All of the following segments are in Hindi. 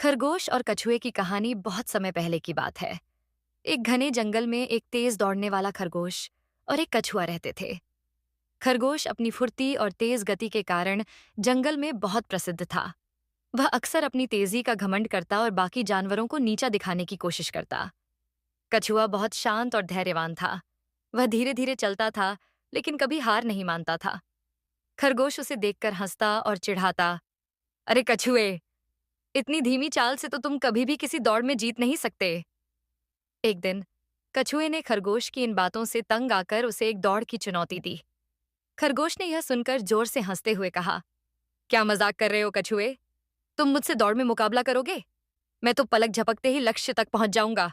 खरगोश और कछुए की कहानी बहुत समय पहले की बात है। एक घने जंगल में एक तेज दौड़ने वाला खरगोश और एक कछुआ रहते थे। खरगोश अपनी फुर्ती और तेज गति के कारण जंगल में बहुत प्रसिद्ध था। वह अक्सर अपनी तेजी का घमंड करता और बाकी जानवरों को नीचा दिखाने की कोशिश करता। कछुआ बहुत शांत और धैर्यवान था। वह धीरे धीरे चलता था, लेकिन कभी हार नहीं मानता था। खरगोश उसे देखकर हंसता और चिढ़ाता, अरे कछुए, इतनी धीमी चाल से तो तुम कभी भी किसी दौड़ में जीत नहीं सकते। एक दिन कछुए ने खरगोश की इन बातों से तंग आकर उसे एक दौड़ की चुनौती दी। खरगोश ने यह सुनकर जोर से हंसते हुए कहा, क्या मजाक कर रहे हो कछुए? तुम मुझसे दौड़ में मुकाबला करोगे? मैं तो पलक झपकते ही लक्ष्य तक पहुंच जाऊंगा।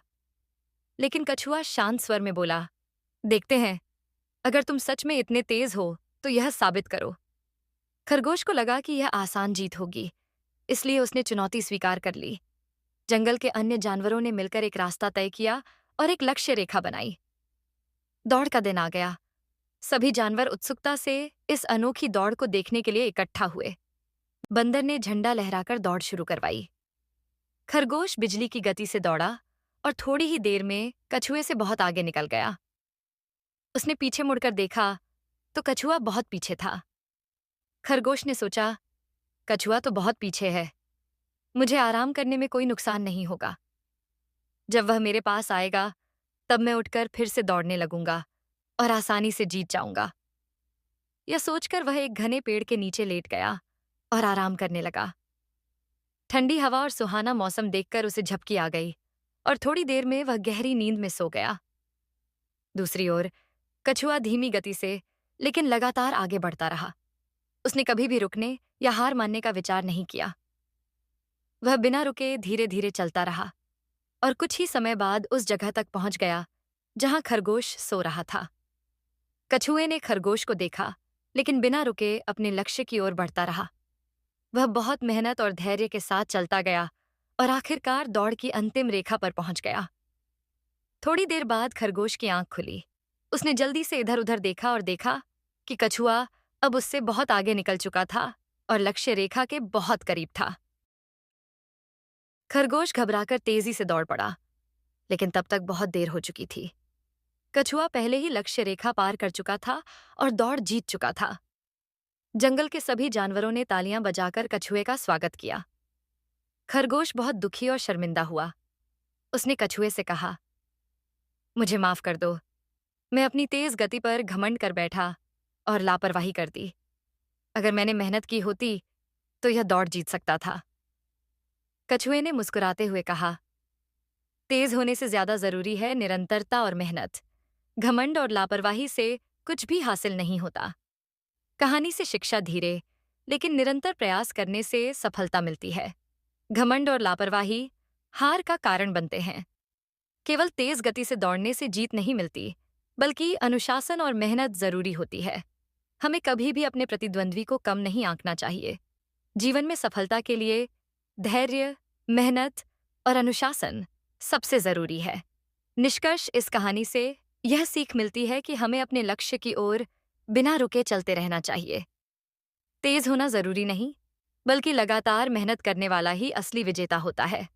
लेकिन कछुआ शांत स्वर में बोला, देखते हैं, अगर तुम सच में इतने तेज हो तो यह साबित करो। खरगोश को लगा कि यह आसान जीत होगी, इसलिए उसने चुनौती स्वीकार कर ली। जंगल के अन्य जानवरों ने मिलकर एक रास्ता तय किया और एक लक्ष्य रेखा बनाई। दौड़ का दिन आ गया। सभी जानवर उत्सुकता से इस अनोखी दौड़ को देखने के लिए इकट्ठा हुए। बंदर ने झंडा लहराकर दौड़ शुरू करवाई। खरगोश बिजली की गति से दौड़ा और थोड़ी ही देर में कछुए से बहुत आगे निकल गया। उसने पीछे मुड़कर देखा तो कछुआ बहुत पीछे था। खरगोश ने सोचा, कछुआ तो बहुत पीछे है, मुझे आराम करने में कोई नुकसान नहीं होगा। जब वह मेरे पास आएगा तब मैं उठकर फिर से दौड़ने लगूंगा और आसानी से जीत जाऊंगा। यह सोचकर वह एक घने पेड़ के नीचे लेट गया और आराम करने लगा। ठंडी हवा और सुहाना मौसम देखकर उसे झपकी आ गई और थोड़ी देर में वह गहरी नींद में सो गया। दूसरी ओर कछुआ धीमी गति से लेकिन लगातार आगे बढ़ता रहा। उसने कभी भी रुकने या हार मानने का विचार नहीं किया। वह बिना रुके धीरे धीरे चलता रहा और कुछ ही समय बाद उस जगह तक पहुंच गया जहां खरगोश सो रहा था। कछुए ने खरगोश को देखा, लेकिन बिना रुके अपने लक्ष्य की ओर बढ़ता रहा। वह बहुत मेहनत और धैर्य के साथ चलता गया और आखिरकार दौड़ की अंतिम रेखा पर पहुंच गया। थोड़ी देर बाद खरगोश की आंख खुली। उसने जल्दी से इधर उधर देखा और देखा कि कछुआ अब उससे बहुत आगे निकल चुका था और लक्ष्य रेखा के बहुत करीब था। खरगोश घबराकर तेजी से दौड़ पड़ा, लेकिन तब तक बहुत देर हो चुकी थी। कछुआ पहले ही लक्ष्य रेखा पार कर चुका था और दौड़ जीत चुका था। जंगल के सभी जानवरों ने तालियां बजाकर कछुए का स्वागत किया। खरगोश बहुत दुखी और शर्मिंदा हुआ। उसने कछुए से कहा, मुझे माफ कर दो, मैं अपनी तेज गति पर घमंड कर बैठा और लापरवाही कर दी। अगर मैंने मेहनत की होती तो यह दौड़ जीत सकता था। कछुए ने मुस्कुराते हुए कहा, तेज होने से ज्यादा जरूरी है निरंतरता और मेहनत। घमंड और लापरवाही से कुछ भी हासिल नहीं होता। कहानी से शिक्षा धीरे लेकिन निरंतर प्रयास करने से सफलता मिलती है। घमंड और लापरवाही हार का कारण बनते हैं। केवल तेज गति से दौड़ने से जीत नहीं मिलती, बल्कि अनुशासन और मेहनत जरूरी होती है। हमें कभी भी अपने प्रतिद्वंद्वी को कम नहीं आंकना चाहिए। जीवन में सफलता के लिए धैर्य, मेहनत और अनुशासन सबसे जरूरी है। निष्कर्ष इस कहानी से यह सीख मिलती है कि हमें अपने लक्ष्य की ओर बिना रुके चलते रहना चाहिए। तेज होना जरूरी नहीं, बल्कि लगातार मेहनत करने वाला ही असली विजेता होता है।